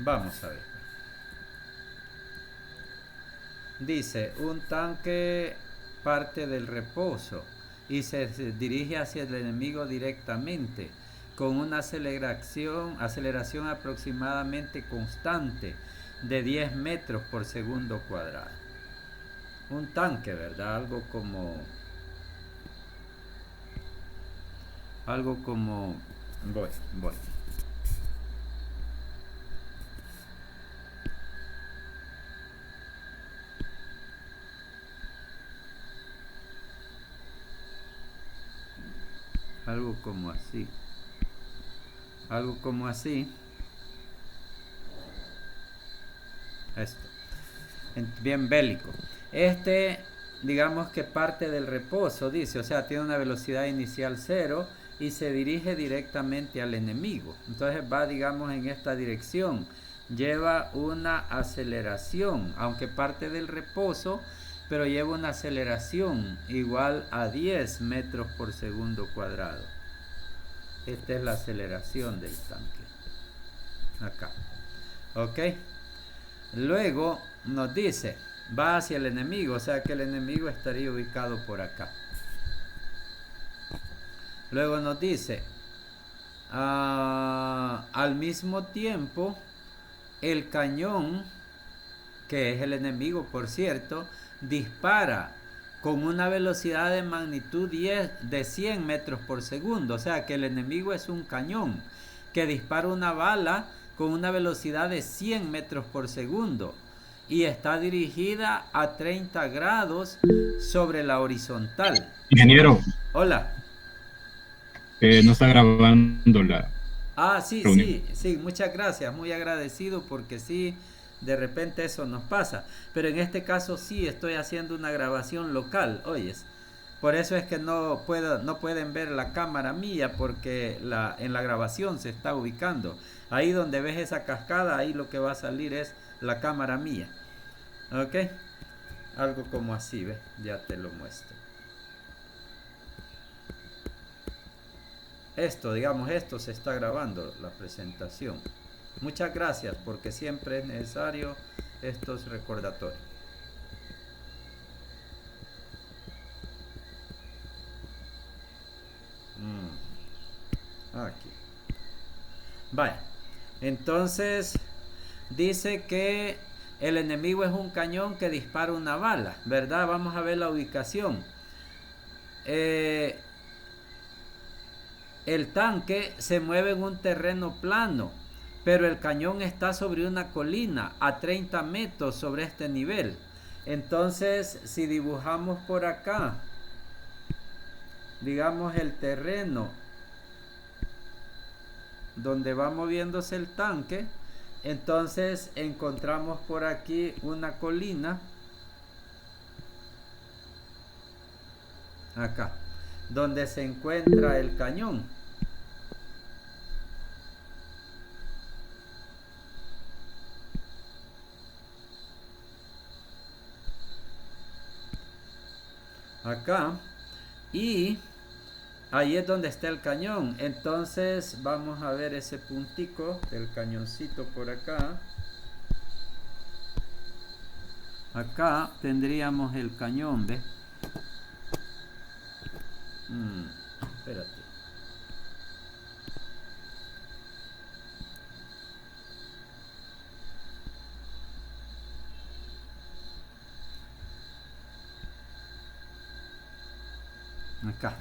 Vamos a ver. Dice, un tanque parte del reposo y se dirige hacia el enemigo directamente con una aceleración aproximadamente constante de 10 metros por segundo cuadrado. Un tanque, ¿verdad? Algo como voy. Algo como así. Algo como así. Esto. Bien bélico. Este, digamos que parte del reposo, dice, o sea, tiene una velocidad inicial cero y se dirige directamente al enemigo. Entonces va, digamos, en esta dirección. Lleva una aceleración, aunque parte del reposo, pero lleva una aceleración igual a 10 metros por segundo cuadrado. Esta es la aceleración del tanque. Acá. ¿Ok? Luego nos dice, va hacia el enemigo, o sea que el enemigo estaría ubicado por acá. Luego nos dice, al mismo tiempo, el cañón, que es el enemigo por cierto, dispara con una velocidad de magnitud 10 de 100 metros por segundo. O sea que el enemigo es un cañón que dispara una bala con una velocidad de 100 metros por segundo y está dirigida a 30 grados sobre la horizontal. Ingeniero, Hola. no está grabando la Sí, reunión. sí, sí, muchas gracias, muy agradecido porque sí, de repente eso nos pasa, pero en este caso sí estoy haciendo una grabación local, oyes. Por eso es que no pueden ver la cámara mía porque en la grabación se está ubicando. Ahí donde ves esa cascada, ahí lo que va a salir es la cámara mía. ¿Ok? Algo como así, ¿ves? Ya te lo muestro. Esto se está grabando, la presentación. Muchas gracias porque siempre es necesario estos recordatorios. Aquí. Vaya. Entonces dice que el enemigo es un cañón que dispara una bala, ¿verdad? Vamos a ver la ubicación. Eh, el tanque se mueve en un terreno plano, pero el cañón está sobre una colina a 30 metros sobre este nivel. Entonces, si dibujamos por acá, digamos el terreno donde va moviéndose el tanque, entonces encontramos por aquí una colina, acá, donde se encuentra el cañón. Acá. Y ahí es donde está el cañón. Entonces vamos a ver ese puntico del cañoncito por acá. Acá tendríamos el cañón, ¿ves? Espérate. Acá.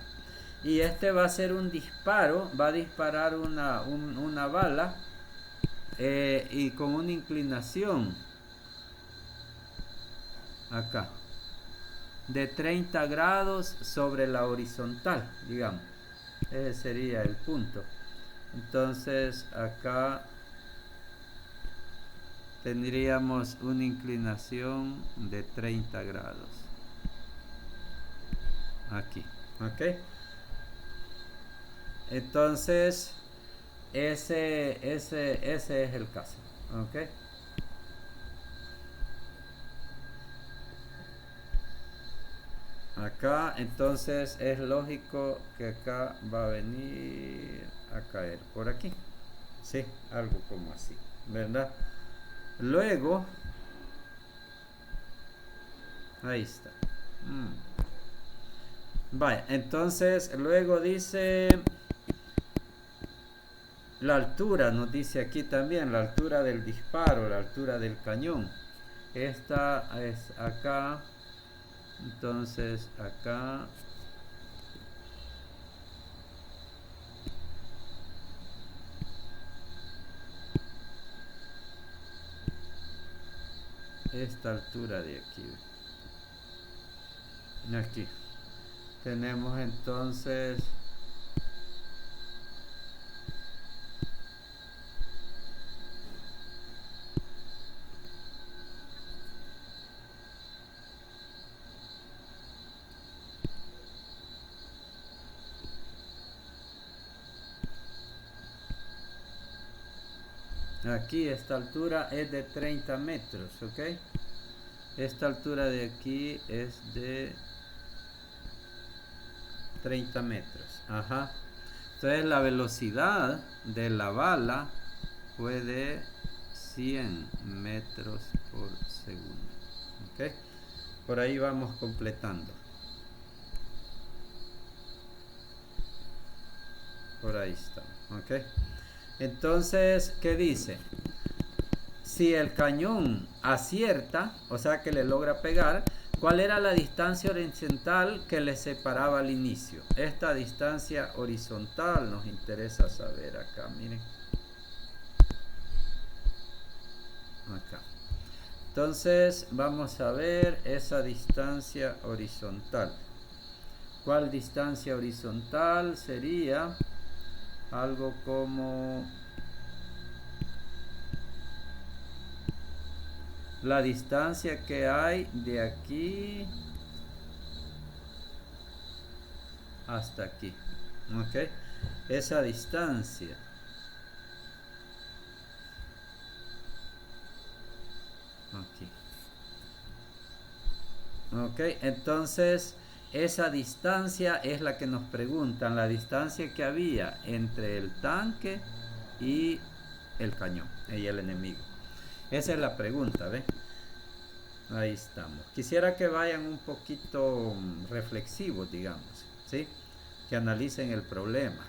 Y este va a ser un disparo, va a disparar una bala y con una inclinación acá de 30 grados sobre la horizontal, digamos. Ese sería el punto. Entonces acá tendríamos una inclinación de 30 grados. Aquí, ¿ok? Entonces ese es el caso, ¿ok? Acá entonces es lógico que acá va a venir a caer por aquí. Sí, algo como así, ¿verdad? Luego, ahí está. Vaya, entonces luego dice la altura, nos dice aquí también, la altura del disparo, la altura del cañón. Esta es acá, entonces acá. Esta altura de aquí. Aquí. Tenemos entonces aquí esta altura es de 30 metros, ¿ok? Esta altura de aquí es de 30 metros. Ajá. Entonces la velocidad de la bala fue de 100 metros por segundo. ¿Ok? Por ahí vamos completando. Por ahí está. ¿Ok? Entonces, ¿qué dice? Si el cañón acierta, o sea que le logra pegar, ¿cuál era la distancia horizontal que le separaba al inicio? Esta distancia horizontal nos interesa saber acá, miren. Acá. Entonces vamos a ver esa distancia horizontal. ¿Cuál distancia horizontal sería? Algo como la distancia que hay de aquí hasta aquí. ¿Ok? Esa distancia. Aquí. Ok, entonces esa distancia es la que nos preguntan, la distancia que había entre el tanque y el cañón y el enemigo. Esa es la pregunta, ¿ves? Ahí estamos. Quisiera que vayan un poquito reflexivos, digamos, ¿sí? Que analicen el problema.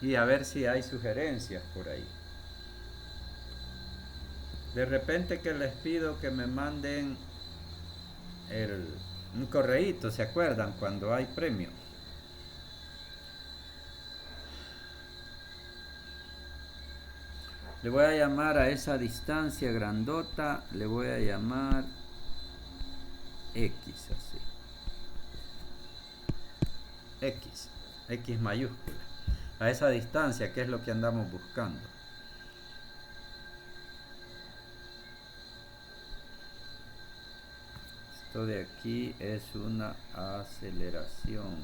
Y a ver si hay sugerencias por ahí. De repente que les pido que me manden un correíto, ¿se acuerdan? Cuando hay premio. Le voy a llamar a esa distancia grandota, le voy a llamar X, así. X mayúscula. A esa distancia, que es lo que andamos buscando. Esto de aquí es una aceleración.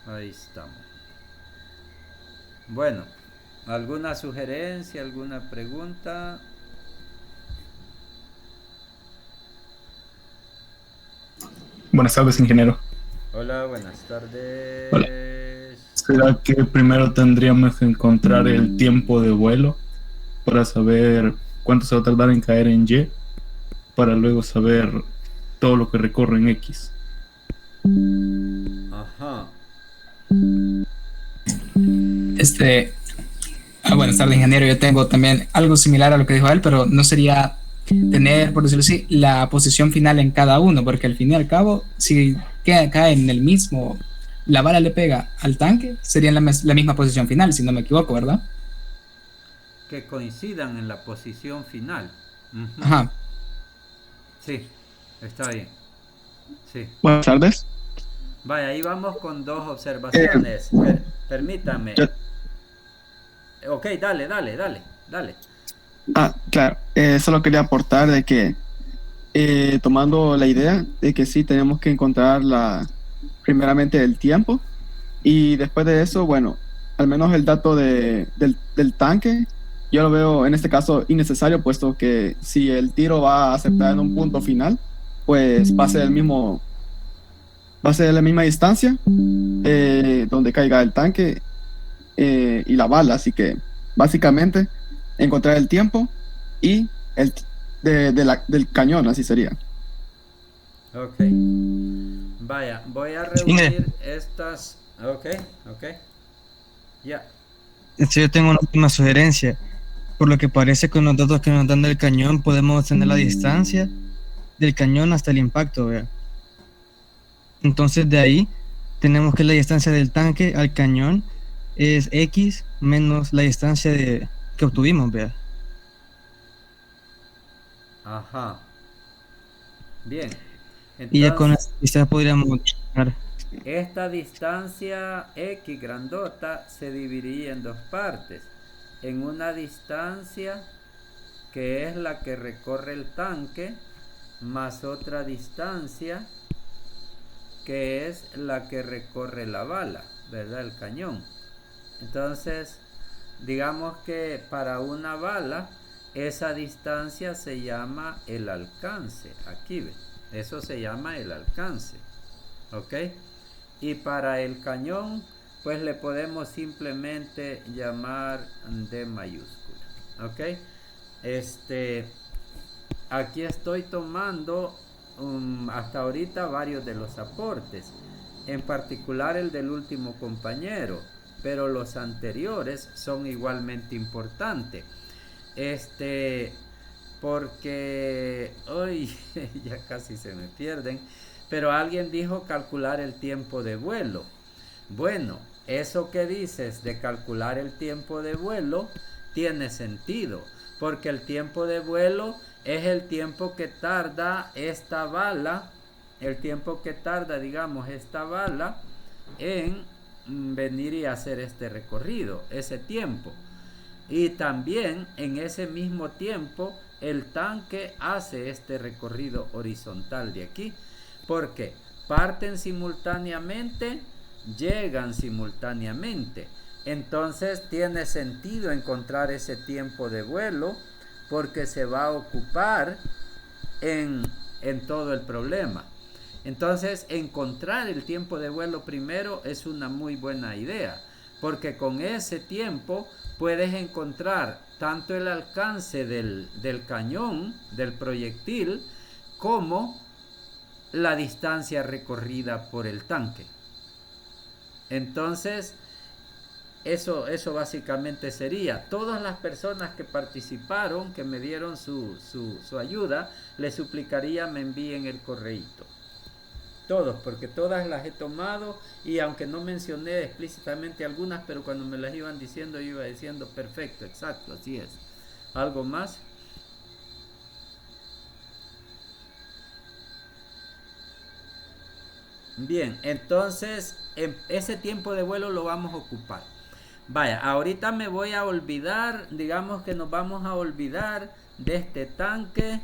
Ahí estamos. Bueno, ¿alguna sugerencia, alguna pregunta? Buenas tardes, ingeniero. Hola, buenas tardes. Hola. ¿Será que primero tendríamos que encontrar el tiempo de vuelo para saber cuánto se va a tardar en caer en Y, para luego saber todo lo que recorre en X? Ajá. Buenas tardes, ingeniero. Yo tengo también algo similar a lo que dijo él, pero no sería tener, por decirlo así, la posición final en cada uno, porque al fin y al cabo, si cae en el mismo, la bala le pega al tanque, sería en la misma posición final, si no me equivoco, ¿verdad? Que coincidan en la posición final. Uh-huh. Ajá. Sí, está bien. Sí. Buenas tardes. Vaya, ahí vamos con dos observaciones. Permítame. Ok, dale. Claro. Solo quería aportar de que tomando la idea de que sí tenemos que encontrar primeramente el tiempo y después de eso, bueno, al menos el dato del tanque yo lo veo en este caso innecesario, puesto que si el tiro va a aceptar en un punto final, pues va a ser la misma distancia donde caiga el tanque y la bala. Así que básicamente encontrar el tiempo y del cañón, así sería. Ok. Vaya, voy a reunir estas. Ok. Ya. Sí, yo tengo una última sugerencia. Por lo que parece, con los datos que nos dan del cañón, podemos tener la distancia del cañón hasta el impacto, ¿vea? Entonces de ahí tenemos que la distancia del tanque al cañón es X menos la distancia que obtuvimos, ¿vea? Ajá. Bien. Y ya con Entonces, esa distancia podríamos dejar. esta distancia X grandota se dividiría en dos partes. En una distancia que es la que recorre el tanque, más otra distancia que es la que recorre la bala, ¿verdad? El cañón. Entonces, digamos que para una bala, esa distancia se llama el alcance. Aquí ve, eso se llama el alcance. ¿Ok? Y para el cañón, pues le podemos simplemente llamar D mayúscula. ¿Ok? Aquí estoy tomando hasta ahorita varios de los aportes, en particular el del último compañero, pero los anteriores son igualmente importantes. Porque hoy ya casi se me pierden, pero alguien dijo calcular el tiempo de vuelo. Bueno, eso que dices de calcular el tiempo de vuelo tiene sentido, porque el tiempo de vuelo es el tiempo que tarda esta bala, digamos, esta bala en venir y hacer este recorrido, ese tiempo. Y también en ese mismo tiempo el tanque hace este recorrido horizontal de aquí, porque parten simultáneamente, llegan simultáneamente. Entonces tiene sentido encontrar ese tiempo de vuelo, porque se va a ocupar en todo el problema. Entonces, encontrar el tiempo de vuelo primero es una muy buena idea, porque con ese tiempo puedes encontrar tanto el alcance del cañón, del proyectil, como la distancia recorrida por el tanque. Entonces, eso básicamente sería. Todas las personas que participaron, que me dieron su ayuda, les suplicaría me envíen el correíto. Todos, porque todas las he tomado, y aunque no mencioné explícitamente algunas, pero cuando me las iban diciendo, yo iba diciendo perfecto, exacto, así es. ¿Algo más? Bien, entonces ese tiempo de vuelo lo vamos a ocupar. Vaya, ahorita me voy a olvidar, digamos que nos vamos a olvidar de este tanque,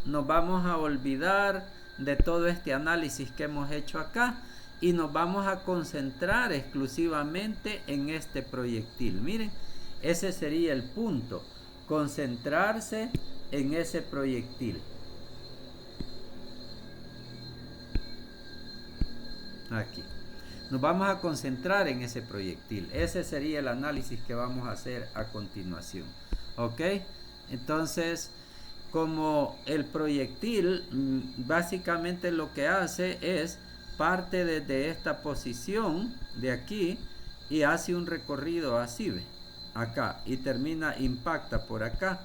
nos vamos a olvidar de todo este análisis que hemos hecho acá, y nos vamos a concentrar exclusivamente en este proyectil. Miren, ese sería el punto, concentrarse en ese proyectil. Aquí. Nos vamos a concentrar en ese proyectil. Ese sería el análisis que vamos a hacer a continuación. ¿Ok? Entonces, como el proyectil básicamente lo que hace es parte desde esta posición de aquí y hace un recorrido así, ¿ve? Acá, y impacta por acá.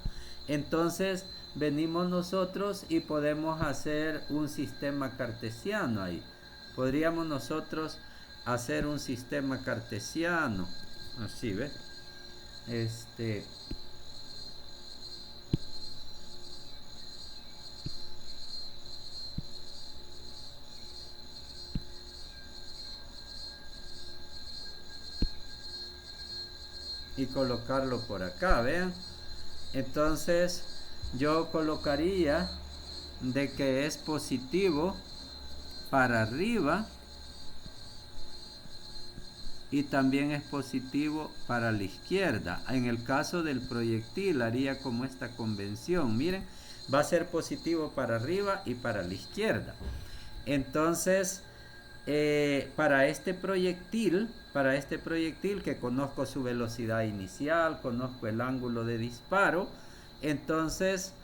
Entonces, venimos nosotros y podemos hacer un sistema cartesiano ahí. Podríamos nosotros hacer un sistema cartesiano así, ¿ve? Y colocarlo por acá, vean. Entonces yo colocaría de que es positivo para arriba y también es positivo para la izquierda. En el caso del proyectil haría como esta convención, miren, va a ser positivo para arriba y para la izquierda. Entonces, para este proyectil que conozco su velocidad inicial, conozco el ángulo de disparo, entonces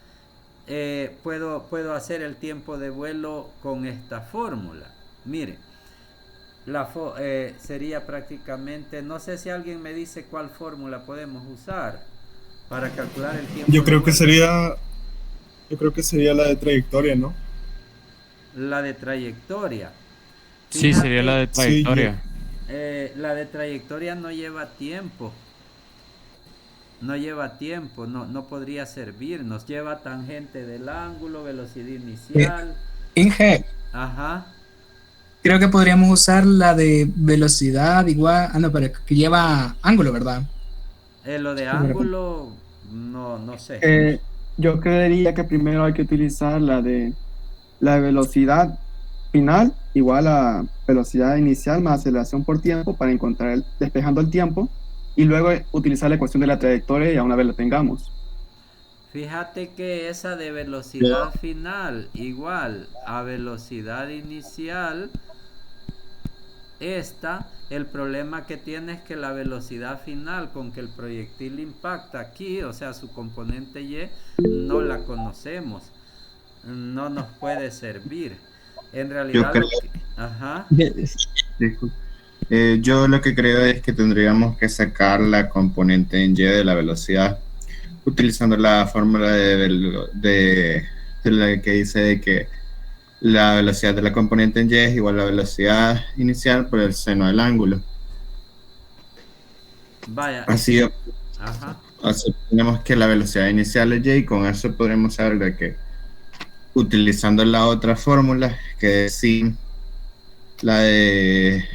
puedo hacer el tiempo de vuelo con esta fórmula. Miren, sería prácticamente, no sé si alguien me dice cuál fórmula podemos usar para calcular el tiempo Yo de creo que vuelo. sería la de trayectoria, ¿no? La de trayectoria. Sí, sería la de Sí, trayectoria. La de trayectoria no lleva tiempo. No podría servirnos. Lleva tangente del ángulo, velocidad inicial. Inge, Ajá. creo que podríamos usar la de velocidad igual. Ah, no, pero que lleva ángulo, ¿verdad? Lo de ángulo, no sé. Yo creería que primero hay que utilizar la de velocidad final igual a velocidad inicial más aceleración por tiempo para encontrar despejando el tiempo y luego utilizar la ecuación de la trayectoria ya una vez la tengamos. Fíjate que esa de velocidad final igual a velocidad inicial, el problema que tiene es que la velocidad final con que el proyectil impacta aquí, o sea, su componente Y, no la conocemos. No nos puede servir. En realidad, ajá. Disculpe. Yo lo que creo es que tendríamos que sacar la componente en Y de la velocidad utilizando la fórmula de la que dice que la velocidad de la componente en Y es igual a la velocidad inicial por el seno del ángulo. Vaya. Así, Ajá. así tenemos que la velocidad inicial es Y y con eso podremos saber de que utilizando la otra fórmula que es sin la de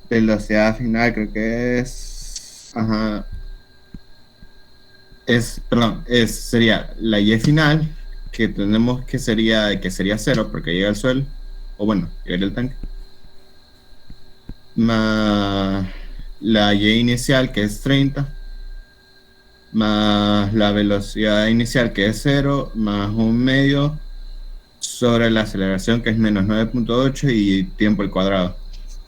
velocidad final, creo que es sería la Y final que tenemos que sería 0 porque llega al suelo, o bueno, llega el tanque, más la Y inicial que es 30, más la velocidad inicial que es 0, más un medio sobre la aceleración que es menos 9.8 y tiempo al cuadrado.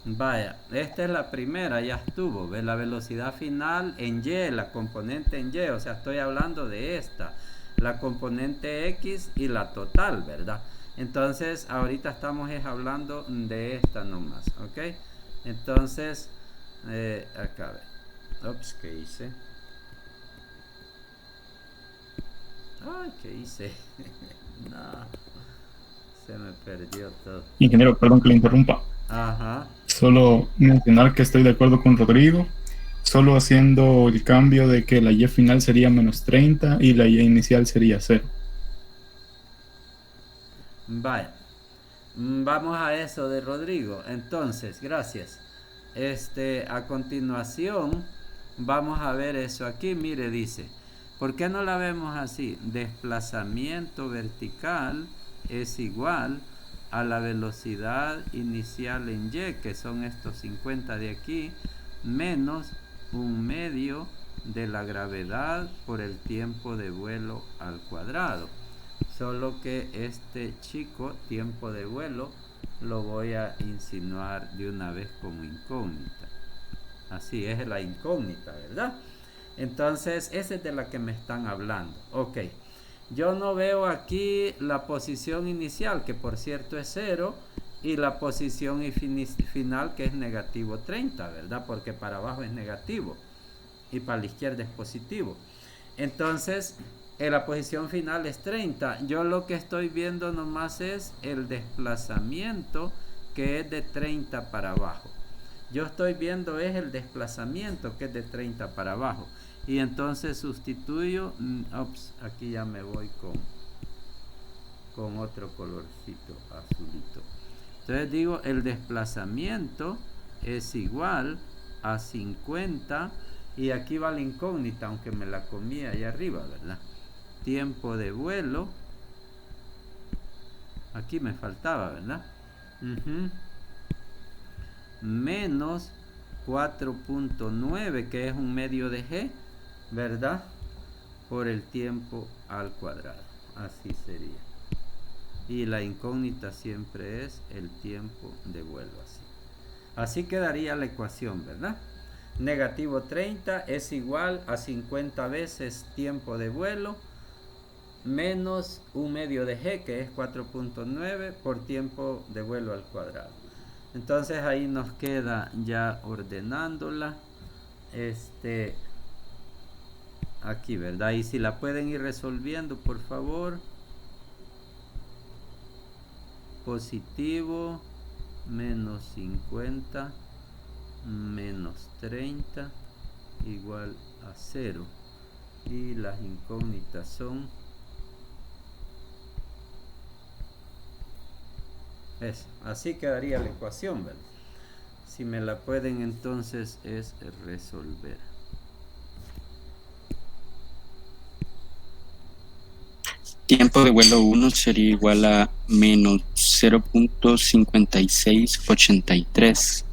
Vaya, esta es la primera, ya estuvo. ¿Ves? La velocidad final en Y, la componente en Y, o sea, estoy hablando de esta, la componente X y la total, ¿verdad? Entonces, ahorita estamos hablando de esta nomás, ¿ok? Entonces, acá, ups, ¿qué hice? Ay, ¿qué hice? No, se me perdió todo. Ingeniero, perdón que le interrumpa. Ajá. Solo mencionar que estoy de acuerdo con Rodrigo, solo haciendo el cambio de que la Y final sería menos 30 y la Y inicial sería 0. Vaya, vamos a eso de Rodrigo. Entonces, gracias. A continuación, vamos a ver eso aquí. Mire, dice, ¿por qué no la vemos así? Desplazamiento vertical es igual a la velocidad inicial en Y, que son estos 50 de aquí, menos un medio de la gravedad por el tiempo de vuelo al cuadrado. Solo que este chico, tiempo de vuelo, lo voy a insinuar de una vez como incógnita. Así es la incógnita, ¿verdad? Entonces, esa es de la que me están hablando. Ok. Yo no veo aquí la posición inicial, que por cierto es 0, y la posición final, que es negativo 30, ¿verdad? Porque para abajo es negativo y para la izquierda es positivo. Entonces, la posición final es 30. Yo lo que estoy viendo nomás es el desplazamiento, que es de 30 para abajo. Yo estoy viendo es el desplazamiento, que es de 30 para abajo. Y entonces sustituyo, aquí ya me voy con otro colorcito azulito. Entonces digo, el desplazamiento es igual a 50, y aquí va la incógnita, aunque me la comí allá arriba, ¿verdad? Tiempo de vuelo, aquí me faltaba, ¿verdad? menos 4.9, que es un medio de g, ¿verdad? Por el tiempo al cuadrado. Así sería. Y la incógnita siempre es el tiempo de vuelo, así. Así quedaría la ecuación, ¿verdad? Negativo 30 es igual a 50 veces tiempo de vuelo menos un medio de g, que es 4.9, por tiempo de vuelo al cuadrado. Entonces ahí nos queda ya ordenándola aquí, ¿verdad? Y si la pueden ir resolviendo, por favor. Positivo menos 50 menos 30 igual a 0. Y las incógnitas son eso. Así quedaría la ecuación, ¿verdad? Si me la pueden entonces es resolver. Tiempo de vuelo 1 sería igual a menos 0.5683.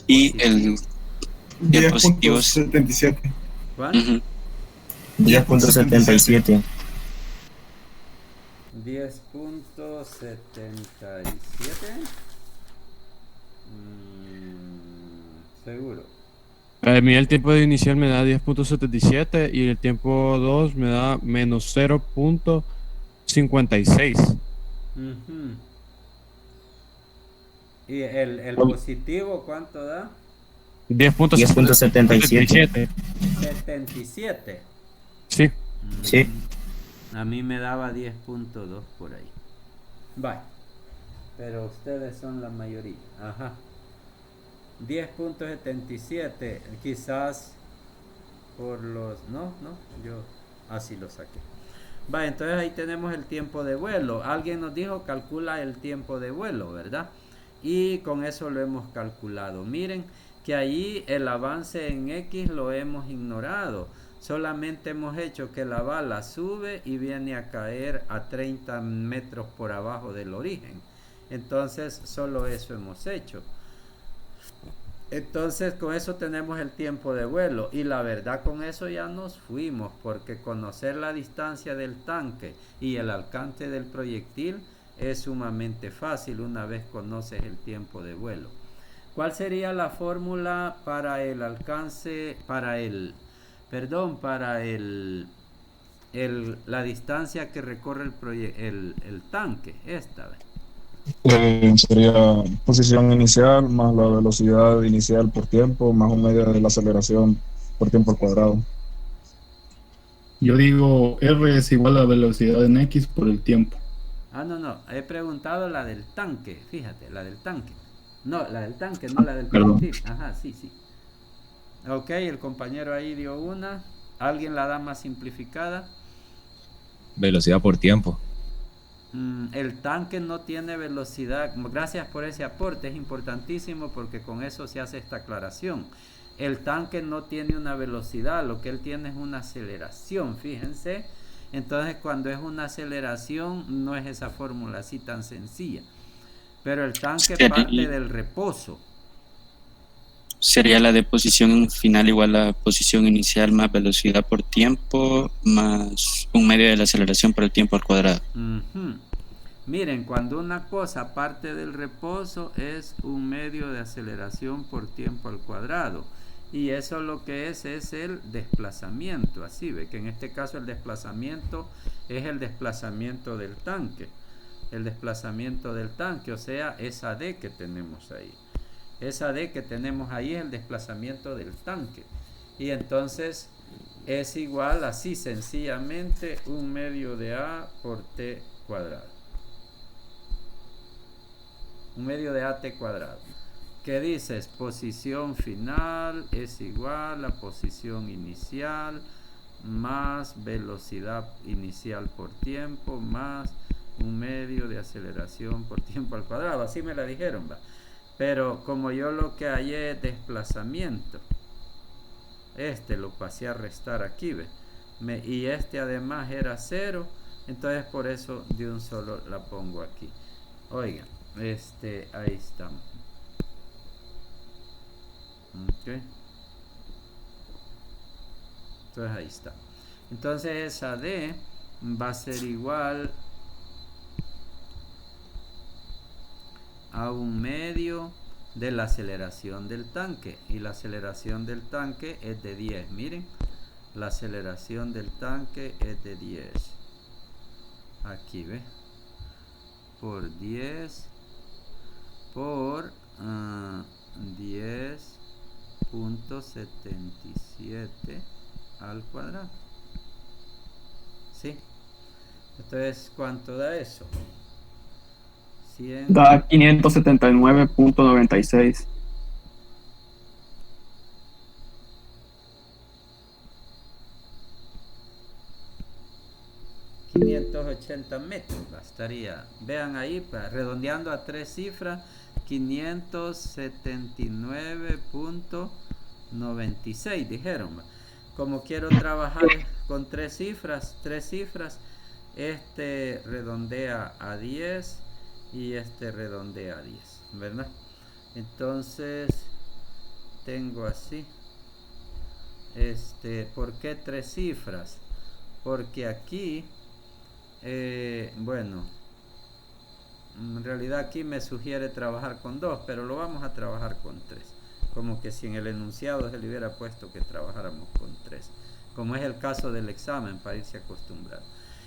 Y el positivo es 10.77. ¿cuál? 10.77. 10.77. Seguro. A mí el tiempo de inicial me da 10.77 y el tiempo 2 me da menos 0.56. ¿Y el positivo cuánto da? 10.77. 77. Sí. Sí. A mí me daba 10.2 por ahí. Vale. Pero ustedes son la mayoría. Ajá. 10.77. Quizás por los... No, yo así lo saqué. Vale, entonces ahí tenemos el tiempo de vuelo. Alguien nos dijo calcula el tiempo de vuelo, ¿verdad? Y con eso lo hemos calculado. Miren que ahí el avance en X lo hemos ignorado. Solamente hemos hecho que la bala sube y viene a caer a 30 metros por abajo del origen. Entonces solo eso hemos hecho. Entonces con eso tenemos el tiempo de vuelo. Y la verdad con eso ya nos fuimos. Porque conocer la distancia del tanque y el alcance del proyectil es sumamente fácil una vez conoces el tiempo de vuelo. ¿Cuál sería la fórmula para el alcance, para la distancia que recorre el tanque? Esta vez. Sería posición inicial más la velocidad inicial por tiempo más un medio de la aceleración por tiempo al cuadrado. Yo digo R es igual a velocidad en X por el tiempo. No, he preguntado la del tanque, fíjate, la del tanque. No, la del tanque, no la del proyectil. Ajá, sí. Ok, el compañero ahí dio una. ¿Alguien la da más simplificada? Velocidad por tiempo. El tanque no tiene velocidad. Gracias por ese aporte, es importantísimo porque con eso se hace esta aclaración. El tanque no tiene una velocidad, lo que él tiene es una aceleración, fíjense. Entonces cuando es una aceleración no es esa fórmula así tan sencilla. Pero el tanque parte del reposo. Sería la de posición final igual a posición inicial más velocidad por tiempo más un medio de la aceleración por el tiempo al cuadrado. Miren, cuando una cosa parte del reposo es un medio de aceleración por tiempo al cuadrado. Y eso lo que es el desplazamiento. Así ve que en este caso el desplazamiento es el desplazamiento del tanque. El desplazamiento del tanque, o sea, esa D que tenemos ahí. Esa D que tenemos ahí es el desplazamiento del tanque. Y entonces es igual así sencillamente un medio de A por T cuadrado. Un medio de AT cuadrado. ¿Qué dices? Posición final es igual a posición inicial más velocidad inicial por tiempo más un medio de aceleración por tiempo al cuadrado. Así me la dijeron, ¿va? Pero como yo lo que hallé es desplazamiento, lo pasé a restar aquí, ¿ve? Y además era 0, entonces por eso de un solo la pongo aquí. Oigan, ahí estamos. Ok. Entonces ahí está. Entonces esa D va a ser igual a 1/2 de la aceleración del tanque. Y la aceleración del tanque es de 10. Miren, la aceleración del tanque es de 10. Aquí, ¿ve? Por 10 por 10.77 al cuadrado. ¿Sí? Entonces, ¿cuánto da eso? 100. Da 579.96. metros estaría, vean ahí, redondeando a 3 cifras, 579.96 dijeron. Como quiero trabajar con 3 cifras, este redondea a 10 y este redondea a 10, ¿verdad? Entonces tengo así, ¿por qué 3 cifras? Porque aquí bueno, en realidad aquí me sugiere trabajar con 2, pero lo vamos a trabajar con 3. Como que si en el enunciado se le hubiera puesto que trabajáramos con 3, como es el caso del examen, para irse acostumbrado.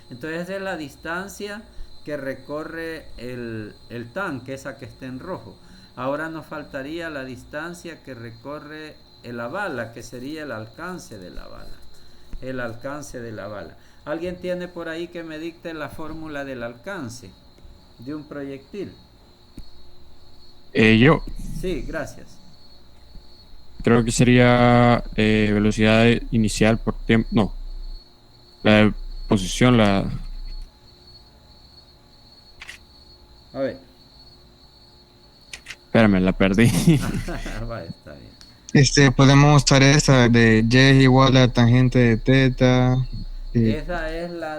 Entonces esa es la distancia que recorre el tanque, esa que está en rojo. Ahora nos faltaría la distancia que recorre la bala, que sería el alcance de la bala. El alcance de la bala. ¿Alguien tiene por ahí que me dicte la fórmula del alcance de un proyectil? Yo. Sí, gracias. Creo que sería velocidad inicial por tiempo. No. La posición, A ver. Espérame, la perdí. Vale, está bien. Podemos usar esa de Y es igual a tangente de teta. Esa es la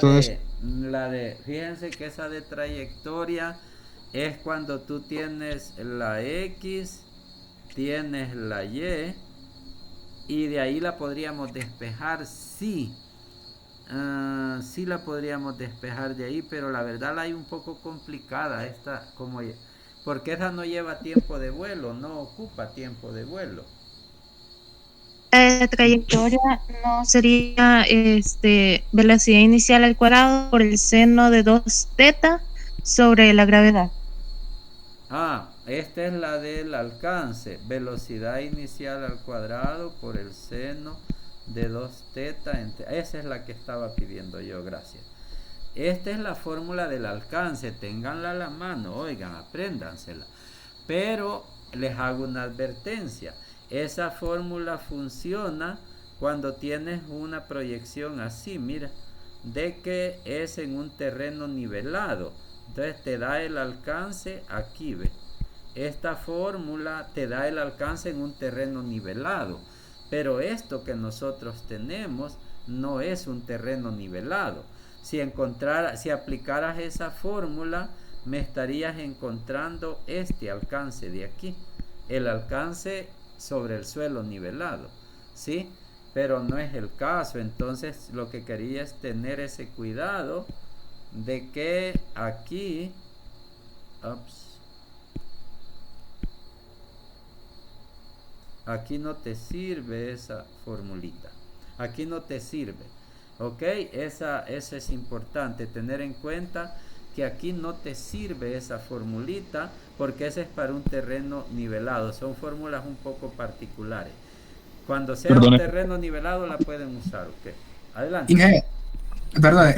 de, fíjense que esa de trayectoria es cuando tú tienes la X, tienes la Y, y de ahí la podríamos despejar, sí. Sí la podríamos despejar de ahí, pero la verdad la hay un poco complicada esta, porque esa no lleva tiempo de vuelo, no ocupa tiempo de vuelo. Trayectoria no sería velocidad inicial al cuadrado por el seno de 2 teta sobre la gravedad. Esta es la del alcance, velocidad inicial al cuadrado por el seno de 2 teta. Esa es la que estaba pidiendo yo, gracias. Esta es la fórmula del alcance, ténganla a la mano, oigan, apréndansela. Pero les hago una advertencia. Esa fórmula funciona cuando tienes una proyección así, mira, de que es en un terreno nivelado. Entonces te da el alcance aquí, ve. Esta fórmula te da el alcance en un terreno nivelado. Pero esto que nosotros tenemos no es un terreno nivelado. Si aplicaras esa fórmula, me estarías encontrando este alcance de aquí. El alcance sobre el suelo nivelado, ¿sí? Pero no es el caso. Entonces lo que quería es tener ese cuidado de que aquí aquí no te sirve esa formulita, aquí no te sirve, ok. Esa es importante tener en cuenta, que aquí no te sirve esa formulita, porque ese es para un terreno nivelado. Son fórmulas un poco particulares. Cuando sea un terreno nivelado la pueden usar, ok. Adelante. Perdón,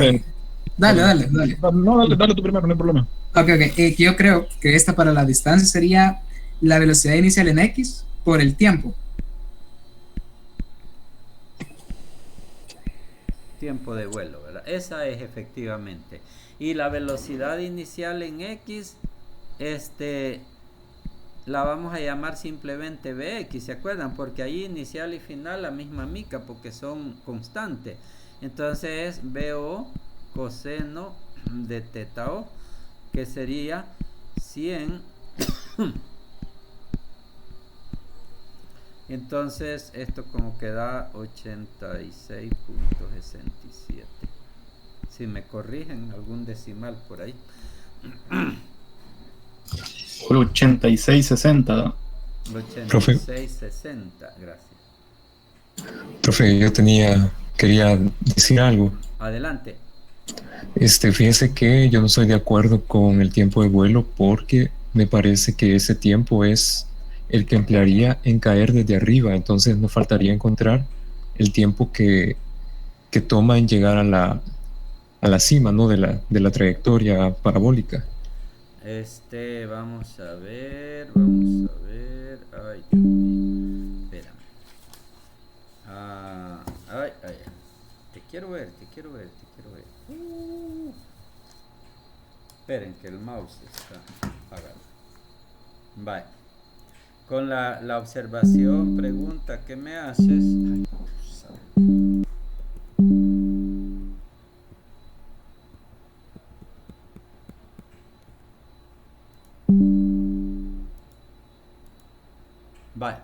dale. No, dale tú primero, no hay problema. Ok. Yo creo que esta para la distancia sería la velocidad inicial en X por el tiempo. Tiempo de vuelo, ¿verdad? Esa es efectivamente. Y la velocidad inicial en X, la vamos a llamar simplemente Bx, ¿se acuerdan? Porque ahí inicial y final la misma mica, porque son constantes. Entonces es BO coseno de teta O, que sería 100 Entonces, esto como que da 86.67. Si me corrigen algún decimal por ahí. 86.60. 86.60, gracias. Profe, quería decir algo. Adelante. Fíjese que yo no estoy de acuerdo con el tiempo de vuelo porque me parece que ese tiempo es el que emplearía en caer desde arriba, entonces nos faltaría encontrar el tiempo que toma en llegar a la cima, ¿no? de la trayectoria parabólica. Vamos a ver. Ay, Dios mío. Espérame. Ay. Te quiero ver. Esperen que el mouse está apagado. Vale. Con la observación, pregunta que me haces. Vale.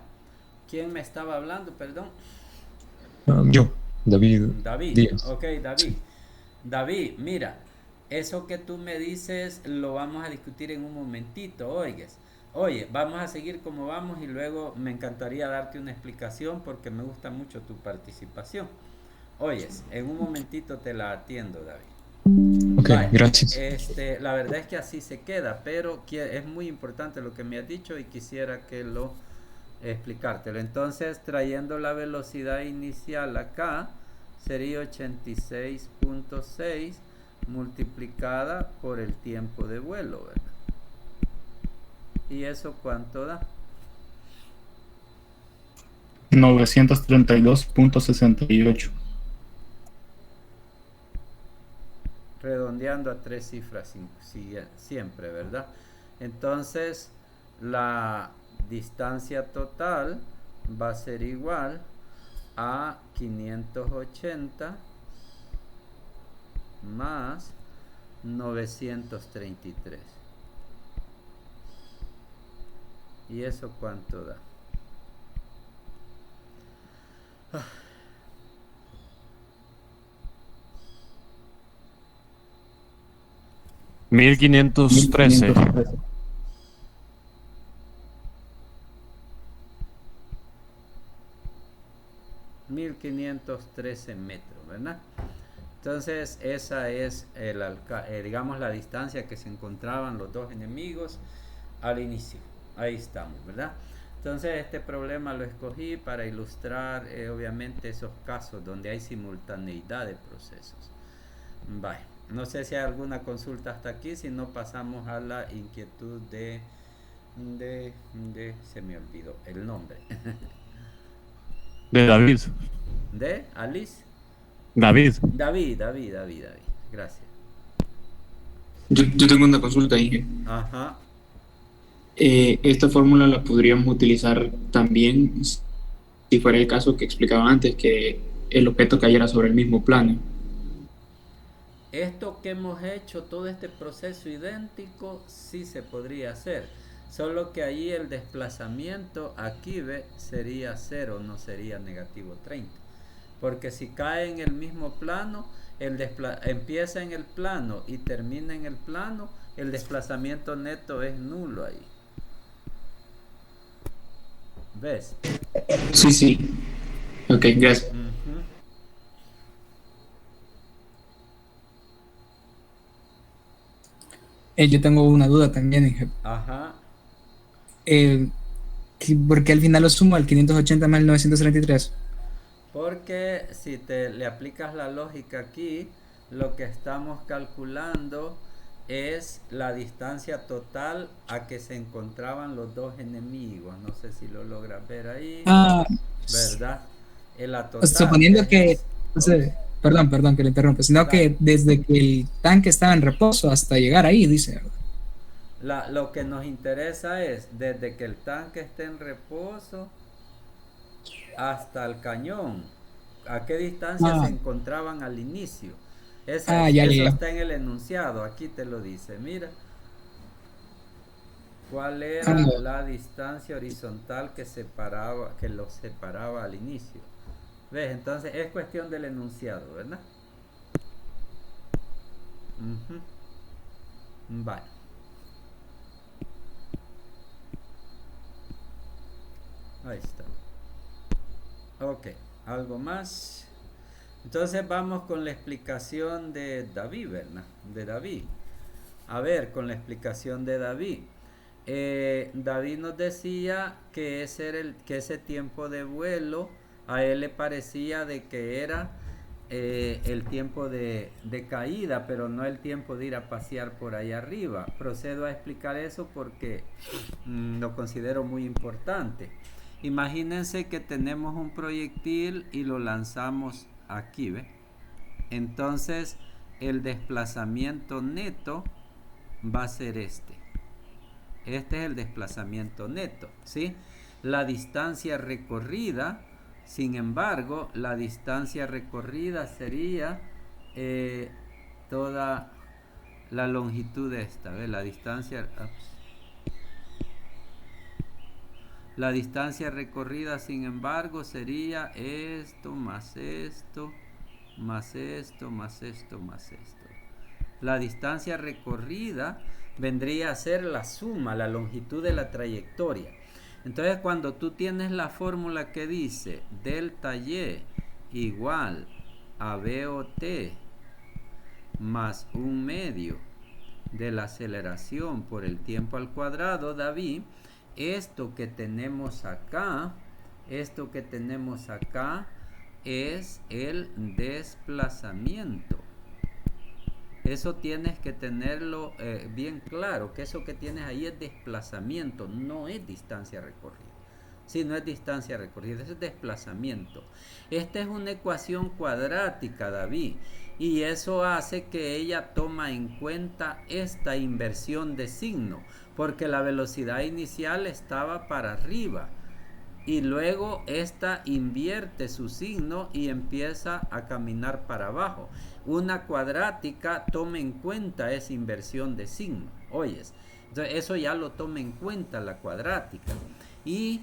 ¿Quién me estaba hablando? Perdón. Yo, David. Díaz. Ok, David. David, mira, eso que tú me dices lo vamos a discutir en un momentito, oigas. Oye, vamos a seguir como vamos y luego me encantaría darte una explicación porque me gusta mucho tu participación. Oyes, en un momentito te la atiendo, David. Ok, vale, gracias. La verdad es que así se queda, pero es muy importante lo que me has dicho y quisiera que lo explicártelo. Entonces, trayendo la velocidad inicial acá, sería 86.6 multiplicada por el tiempo de vuelo, ¿verdad? ¿Y eso cuánto da? 932.68. Redondeando a 3 cifras siempre, ¿verdad? Entonces, la distancia total va a ser igual a 580 más 933. ¿Y eso cuánto da? 1513. 1513 metros, ¿verdad? Entonces esa es digamos la distancia que se encontraban los dos enemigos al inicio. Ahí estamos, ¿verdad? Entonces este problema lo escogí para ilustrar obviamente esos casos donde hay simultaneidad de procesos. Vale, no sé si hay alguna consulta hasta aquí, si no pasamos a la inquietud de se me olvidó el nombre. De David. ¿De Alice? David. David. Gracias. Yo tengo una consulta, Inge. Ajá. Esta fórmula la podríamos utilizar también si fuera el caso que explicaba antes, que el objeto cayera sobre el mismo plano. Esto que hemos hecho, todo este proceso idéntico, sí se podría hacer. Solo que allí el desplazamiento aquí sería 0, no sería negativo 30. Porque si cae en el mismo plano, empieza en el plano y termina en el plano, el desplazamiento neto es nulo ahí. ¿Ves? Sí. Ok, gracias. Yo tengo una duda también, Inge. Ajá. ¿Por qué al final lo sumo al 580 más el 933? Porque si le aplicas la lógica aquí, lo que estamos calculando es la distancia total a que se encontraban los dos enemigos. No sé si lo logras ver ahí. ¿Verdad? La total, suponiendo que... Perdón que le interrumpa, sino que desde que el tanque estaba en reposo hasta llegar ahí, dice. Lo que nos interesa es desde que el tanque esté en reposo hasta el cañón. ¿A qué distancia se encontraban al inicio? Eso está en el enunciado, aquí te lo dice, mira. ¿Cuál era la distancia horizontal que los separaba al inicio? ¿Ves? Entonces es cuestión del enunciado, ¿verdad? Vale. Ahí está. Ok, ¿algo más? Entonces vamos con la explicación de David, ¿verdad? De David. A ver, con la explicación de David. David nos decía que ese tiempo de vuelo a él le parecía de que era el tiempo de caída, pero no el tiempo de ir a pasear por ahí arriba. Procedo a explicar eso porque lo considero muy importante. Imagínense que tenemos un proyectil y lo lanzamos aquí, ¿ve? Entonces el desplazamiento neto va a ser este. Este es el desplazamiento neto, ¿sí? La distancia recorrida, sin embargo, la distancia recorrida sería toda la longitud de esta, ¿ve? La distancia recorrida, sin embargo, sería esto, más esto, más esto, más esto, más esto. La distancia recorrida vendría a ser la suma, la longitud de la trayectoria. Entonces, cuando tú tienes la fórmula que dice delta Y igual a BOT más 1/2 de la aceleración por el tiempo al cuadrado, David, esto que tenemos acá es el desplazamiento. Eso tienes que tenerlo bien claro, que eso que tienes ahí es desplazamiento, no es distancia recorrida. Sí, no es distancia recorrida, es desplazamiento. Esta es una ecuación cuadrática, David, y eso hace que ella toma en cuenta esta inversión de signo, porque la velocidad inicial estaba para arriba. Y luego esta invierte su signo y empieza a caminar para abajo. Una cuadrática toma en cuenta esa inversión de signo. Oyes, entonces eso ya lo toma en cuenta la cuadrática. Y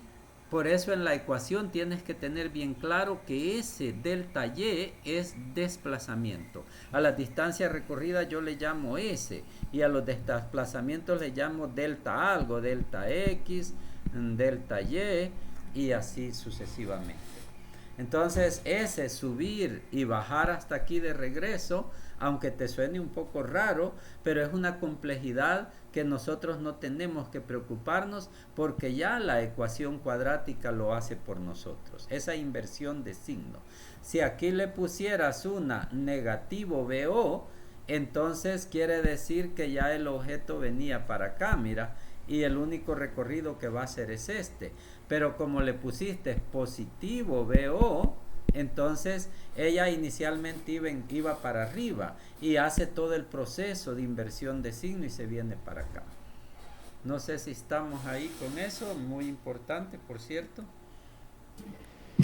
por eso en la ecuación tienes que tener bien claro que ese delta Y es desplazamiento. A la distancia recorrida yo le llamo S, y a los desplazamientos le llamo delta algo, delta X, delta Y, y así sucesivamente. Entonces ese subir y bajar hasta aquí de regreso, aunque te suene un poco raro, pero es una complejidad que nosotros no tenemos que preocuparnos porque ya la ecuación cuadrática lo hace por nosotros, esa inversión de signo. Si aquí le pusieras una negativo BO, entonces quiere decir que ya el objeto venía para acá, mira, y el único recorrido que va a hacer es este. Pero como le pusiste positivo BO, entonces ella inicialmente iba para arriba y hace todo el proceso de inversión de signo y se viene para acá. No sé si estamos ahí con eso, muy importante, por cierto.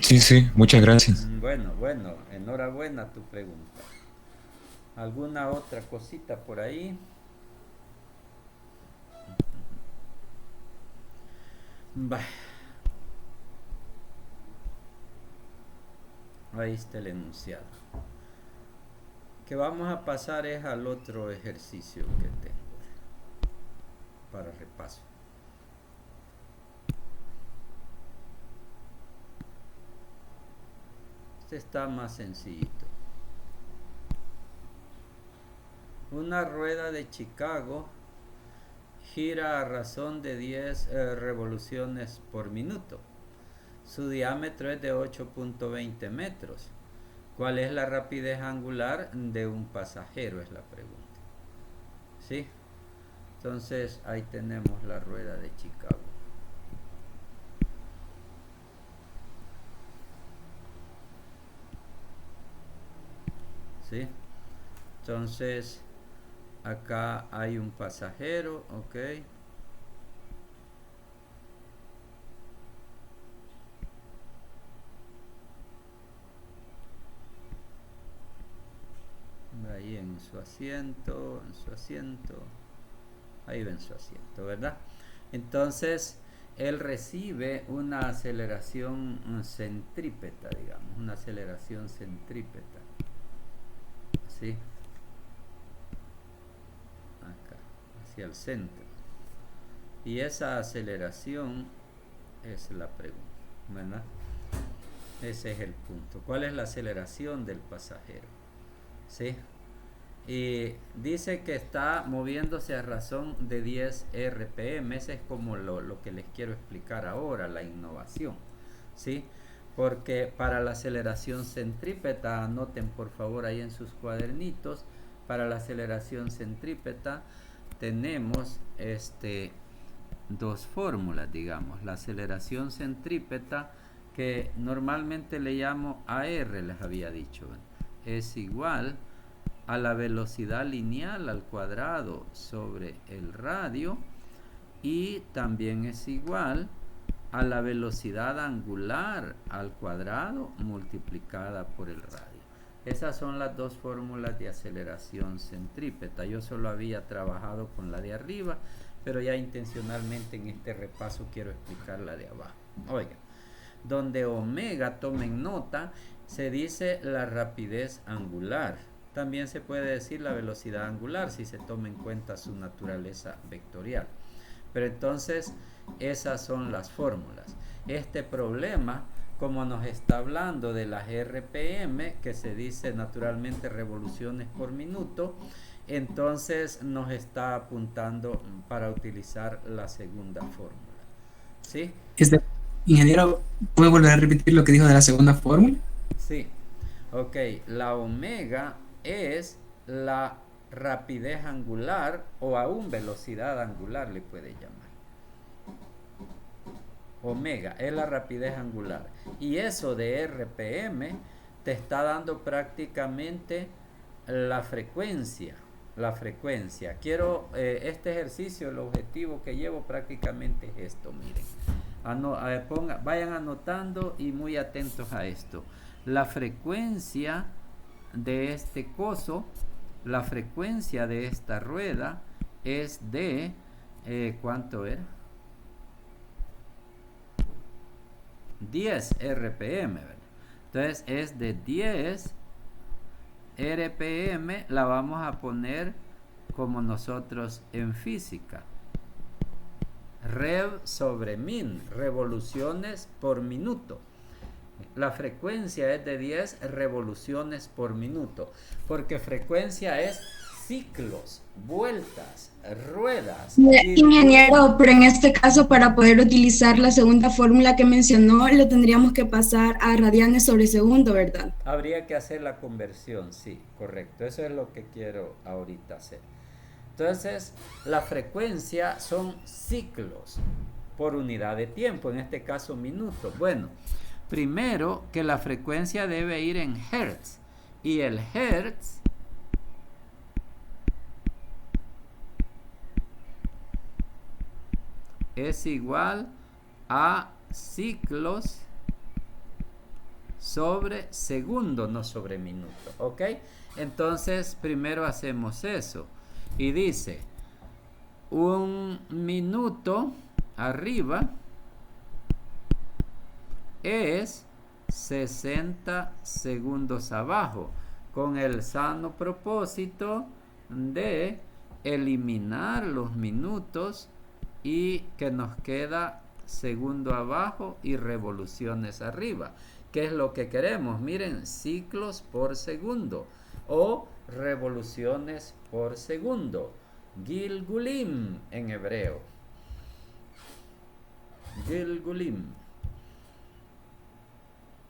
Sí, muchas gracias. Bueno, enhorabuena tu pregunta. ¿Alguna otra cosita por ahí? Bah. Ahí está el enunciado. Que vamos a pasar es al otro ejercicio que tengo para repaso. Este está más sencillito. Una rueda de Chicago gira a razón de 10 revoluciones por minuto. Su diámetro es de 8.20 metros. ¿Cuál es la rapidez angular de un pasajero? Es la pregunta. ¿Sí? Entonces ahí tenemos la rueda de Chicago. ¿Sí? Entonces acá hay un pasajero, ok. Ahí en su asiento, ahí ven su asiento, ¿verdad? Entonces, él recibe una aceleración centrípeta, digamos, una aceleración centrípeta. ¿Sí? Acá, hacia el centro. Y esa aceleración es la pregunta, ¿verdad? Ese es el punto. ¿Cuál es la aceleración del pasajero? ¿Sí? Y dice que está moviéndose a razón de 10 RPM. Ese es como lo que les quiero explicar ahora, la innovación, ¿sí? Porque para la aceleración centrípeta, anoten por favor ahí en sus cuadernitos, para la aceleración centrípeta tenemos dos fórmulas, digamos. La aceleración centrípeta, que normalmente le llamo AR, les había dicho, es igual a la velocidad lineal al cuadrado sobre el radio, y también es igual a la velocidad angular al cuadrado multiplicada por el radio. Esas son las dos fórmulas de aceleración centrípeta. Yo solo había trabajado con la de arriba, pero ya intencionalmente en este repaso quiero explicar la de abajo. Oigan, donde omega, tomen nota, se dice la rapidez angular. También se puede decir la velocidad angular si se toma en cuenta su naturaleza vectorial. Pero entonces esas son las fórmulas. Este problema, como nos está hablando de las RPM, que se dice naturalmente revoluciones por minuto, entonces nos está apuntando para utilizar la segunda fórmula. ¿Sí? Ingeniero, ¿puede volver a repetir lo que dijo de la segunda fórmula? Sí. Ok, la omega es la rapidez angular, o aún velocidad angular le puede llamar. Omega es la rapidez angular, y eso de RPM te está dando prácticamente la frecuencia. Quiero este ejercicio, el objetivo que llevo prácticamente es esto, miren. Vayan anotando y muy atentos a esto. La frecuencia de este coso, la frecuencia de esta rueda es de ¿cuánto era? 10 RPM, ¿verdad? Entonces es de 10 RPM, la vamos a poner como nosotros en física. Rev sobre min, revoluciones por minuto. La frecuencia es de 10 revoluciones por minuto, porque frecuencia es ciclos, vueltas, ruedas. Ingeniero, pero en este caso, para poder utilizar la segunda fórmula que mencionó, le tendríamos que pasar a radianes sobre segundo, ¿verdad? Habría que hacer la conversión, sí, correcto. Eso es lo que quiero ahorita hacer. Entonces, la frecuencia son ciclos por unidad de tiempo, en este caso minutos. Bueno, primero que la frecuencia debe ir en hertz, y el hertz es igual a ciclos sobre segundo, no sobre minuto, ¿ok? Entonces, primero hacemos eso, y dice, un minuto arriba es 60 segundos abajo, con el sano propósito de eliminar los minutos y que nos queda segundo abajo y revoluciones arriba. ¿Qué es lo que queremos? Miren, ciclos por segundo o revoluciones por segundo. Gilgulim en hebreo. Gilgulim.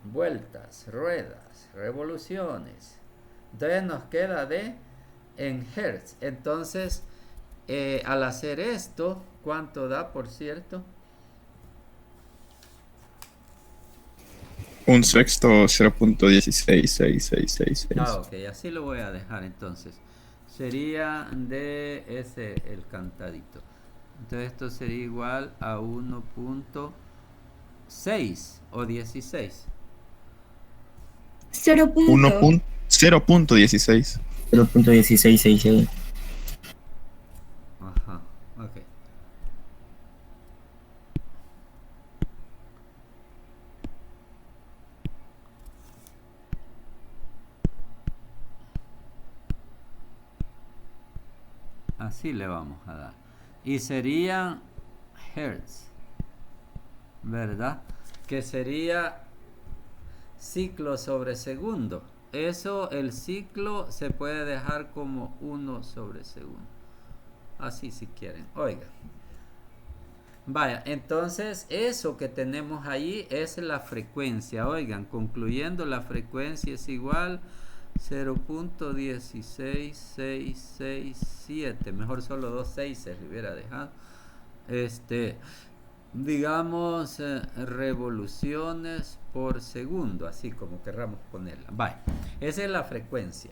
Vueltas, ruedas, revoluciones. Entonces nos queda en hertz. Entonces, al hacer esto, ¿cuánto da, por cierto? Un sexto, 0.16666. Ok, así lo voy a dejar entonces. Sería de ese el cantadito. Entonces esto sería igual a 1.6 o 16. 0.16. 0.1666. Ajá, ok. Así le vamos a dar. Y sería hertz, ¿verdad? Que sería ciclo sobre segundo. Eso, el ciclo se puede dejar como 1 sobre segundo. Así si quieren. Oigan. Vaya, entonces eso que tenemos ahí es la frecuencia. Oigan, concluyendo, la frecuencia es igual 0.16667. Mejor solo 2 seises le hubiera dejado. Digamos, revoluciones por segundo, así como querramos ponerla. Vaya, esa es la frecuencia.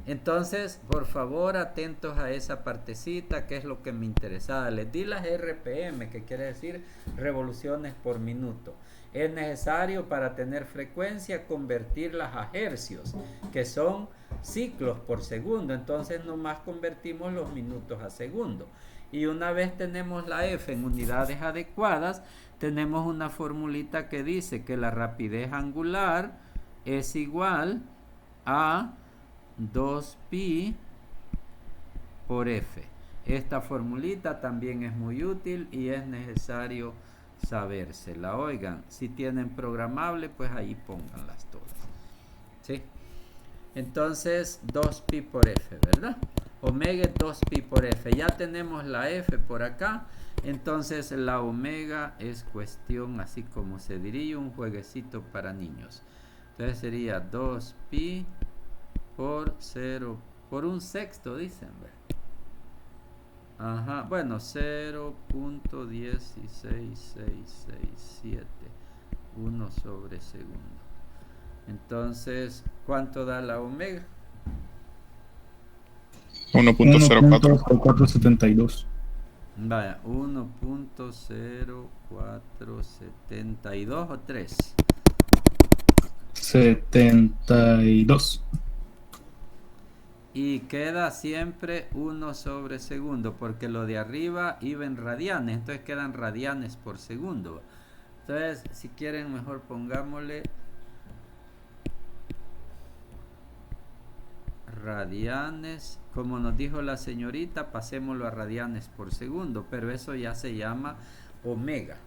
Entonces, por favor, atentos a esa partecita, que es lo que me interesaba. Les di las RPM, que quiere decir revoluciones por minuto. Es necesario, para tener frecuencia, convertirlas a hercios, que son ciclos por segundo. Entonces, nomás convertimos los minutos a segundo. Y una vez tenemos la F en unidades adecuadas, tenemos una formulita que dice que la rapidez angular es igual a 2pi por f. Esta formulita también es muy útil y es necesario sabérsela. Oigan, si tienen programable, pues ahí pónganlas todas. ¿Sí? Entonces, 2pi por f, ¿verdad? Omega es 2pi por f. Ya tenemos la f por acá. Entonces, la omega es cuestión, así como se diría, un jueguecito para niños. Entonces, sería 2pi por 0, por un sexto, dicen. Ajá, bueno, 0.16667, 1 sobre segundo. Entonces, ¿cuánto da la omega? 1.0472. Vaya, 1.0472 o 3. 72. Y queda siempre 1 sobre segundo, porque lo de arriba iba en radianes, entonces quedan radianes por segundo. Entonces, si quieren, mejor pongámosle radianes, como nos dijo la señorita, pasémoslo a radianes por segundo, pero eso ya se llama omega.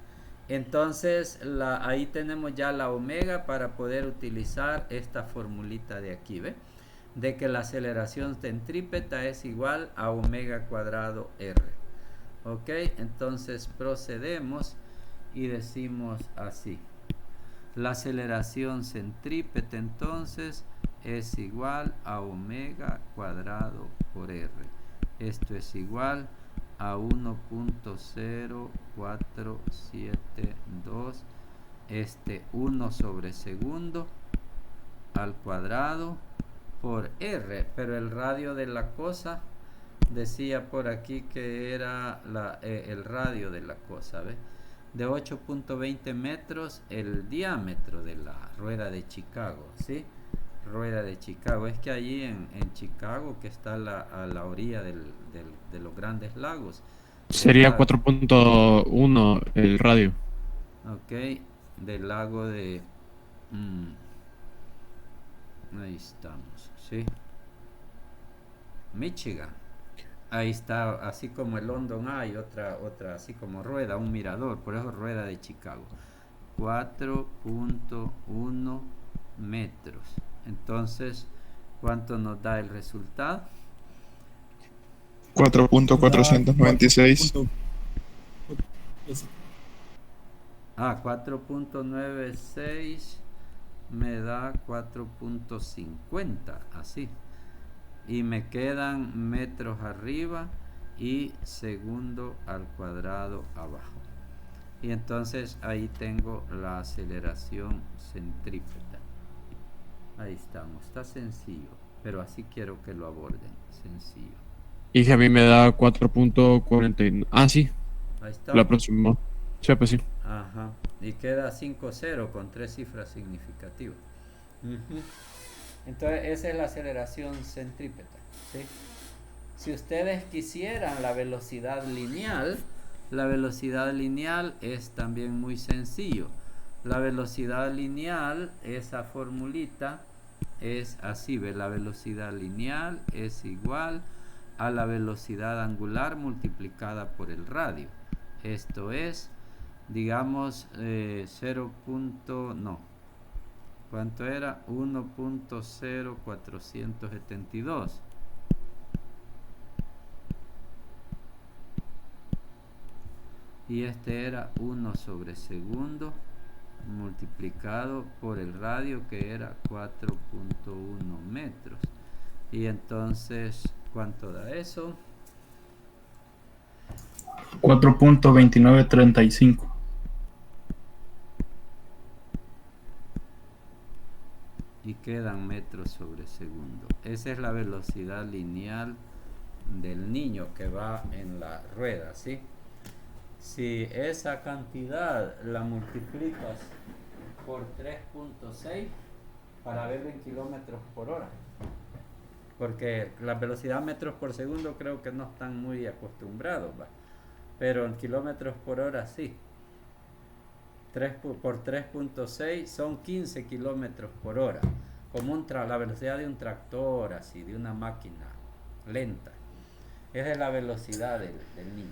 Entonces, ahí tenemos ya la omega para poder utilizar esta formulita de aquí, ¿ve? De que la aceleración centrípeta es igual a omega cuadrado r. Ok, entonces procedemos y decimos así: la aceleración centrípeta entonces es igual a omega cuadrado por r. Esto es igual a 1.0472 1 sobre segundo al cuadrado por r, pero el radio de la cosa decía por aquí que era el radio de la cosa, ¿ves? De 8.20 metros el diámetro de la rueda de Chicago, ¿sí? Rueda de Chicago, es que allí en Chicago, que está a la orilla de los grandes lagos, sería 4.1 el radio. Ok, del lago de ahí estamos, ¿sí? Michigan. Ahí está, así como el London hay otra así como rueda, un mirador, por eso rueda de Chicago. 4.1 metros. Entonces, ¿cuánto nos da el resultado? 4.496. 4.96 me da 4.50, así. Y me quedan metros arriba y segundo al cuadrado abajo. Y entonces ahí tengo la aceleración centrípeta. Ahí estamos, está sencillo, pero así quiero que lo aborden, sencillo. Y que a mí me da 4.49. Ah, sí. Ahí está. La próxima. Sí, pues sí. Ajá. Y queda 5-0 con 3 cifras significativas. Entonces esa es la aceleración centrípeta, ¿sí? Si ustedes quisieran la velocidad lineal es también muy sencillo. La velocidad lineal, esa formulita es así, ¿ve? La velocidad lineal es igual a la velocidad angular multiplicada por el radio. Esto es, digamos, 0. No. ¿Cuánto era? 1.0472. Y este era 1 sobre segundo multiplicado por el radio, que era 4.1 metros. Y entonces, ¿cuánto da eso? 4.2935. Y quedan metros sobre segundo. Esa es la velocidad lineal del niño que va en la rueda, ¿sí? Si esa cantidad la multiplicas por 3.6 para verlo en kilómetros por hora, porque la velocidad metros por segundo creo que no están muy acostumbrados, ¿va? Pero en kilómetros por hora sí. 3 por 3.6 son 15 kilómetros por hora, como la velocidad de un tractor, así, de una máquina lenta. Esa es la velocidad del niño.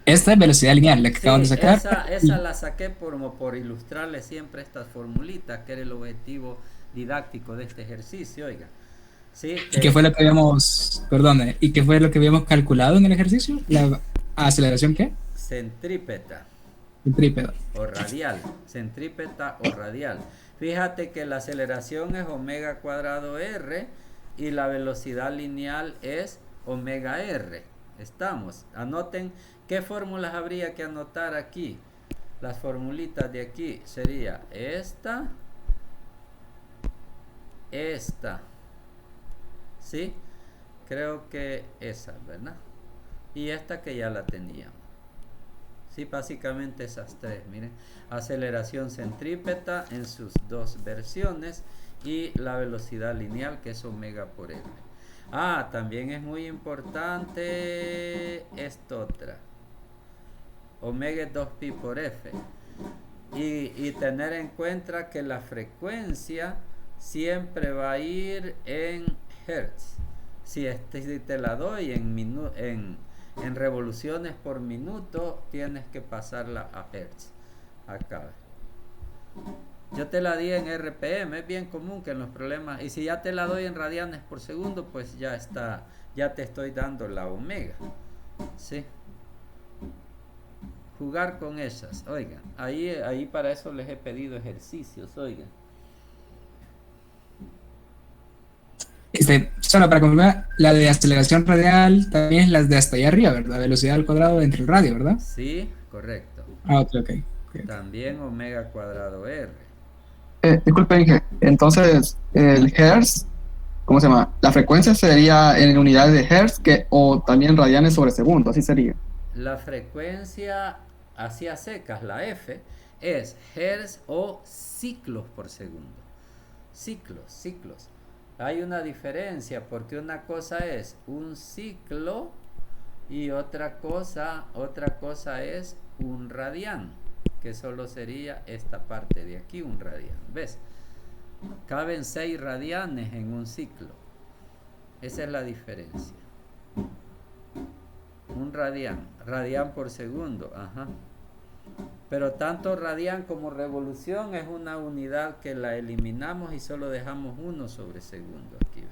Esta es velocidad lineal, la que acaban de sacar. Esa la saqué por ilustrarle siempre estas formulitas, que era el objetivo didáctico de este ejercicio, oiga. Sí, ¿Y qué fue lo que habíamos, perdone, y qué fue lo que habíamos calculado en el ejercicio? ¿La aceleración qué? Centrípeta. Centrípeta. O radial. Centrípeta o radial. Fíjate que la aceleración es omega cuadrado r y la velocidad lineal es omega r. Estamos. Anoten qué fórmulas habría que anotar aquí. Las formulitas de aquí sería esta. ¿Sí? Creo que esa, ¿verdad? Y esta que ya la teníamos. Sí, básicamente esas tres, miren. Aceleración centrípeta en sus dos versiones y la velocidad lineal, que es omega por r. Ah, también es muy importante esta otra. Omega es 2pi por f. Y tener en cuenta que la frecuencia siempre va a ir en hertz. Si te la doy en revoluciones por minuto, tienes que pasarla a hertz. Acá. Yo te la di en RPM, es bien común que en los problemas, y si ya te la doy en radianes por segundo, pues ya está, ya te estoy dando la omega. ¿Sí? Jugar con esas, oigan, ahí para eso les he pedido ejercicios, oigan. Solo para confirmar, la de aceleración radial también es la de hasta allá arriba, ¿verdad? Velocidad al cuadrado entre el radio, ¿verdad? Sí, correcto. Ah, ok. También omega cuadrado r. Disculpen, entonces el hertz, ¿cómo se llama? La frecuencia sería en unidades de hertz o también radianes sobre segundo, así sería. La frecuencia así a secas, la F, es hertz o ciclos por segundo. Ciclos. Hay una diferencia porque una cosa es un ciclo y otra cosa es un radián, que solo sería esta parte de aquí, un radián. ¿Ves? Caben 6 radianes en un ciclo. Esa es la diferencia. Un radián por segundo, ajá. Pero tanto radián como revolución es una unidad que la eliminamos y solo dejamos 1 sobre segundo aquí.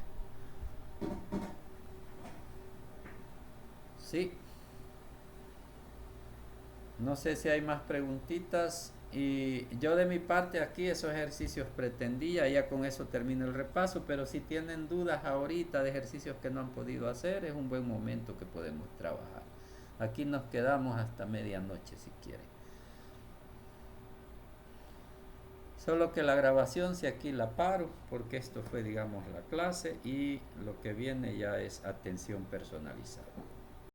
Sí. No sé si hay más preguntitas. Y yo de mi parte aquí esos ejercicios pretendía, ya con eso termino el repaso, pero si tienen dudas ahorita de ejercicios que no han podido hacer, es un buen momento que podemos trabajar. Aquí nos quedamos hasta medianoche si quieren. Solo que la grabación, si aquí la paro, porque esto fue, digamos, la clase y lo que viene ya es atención personalizada.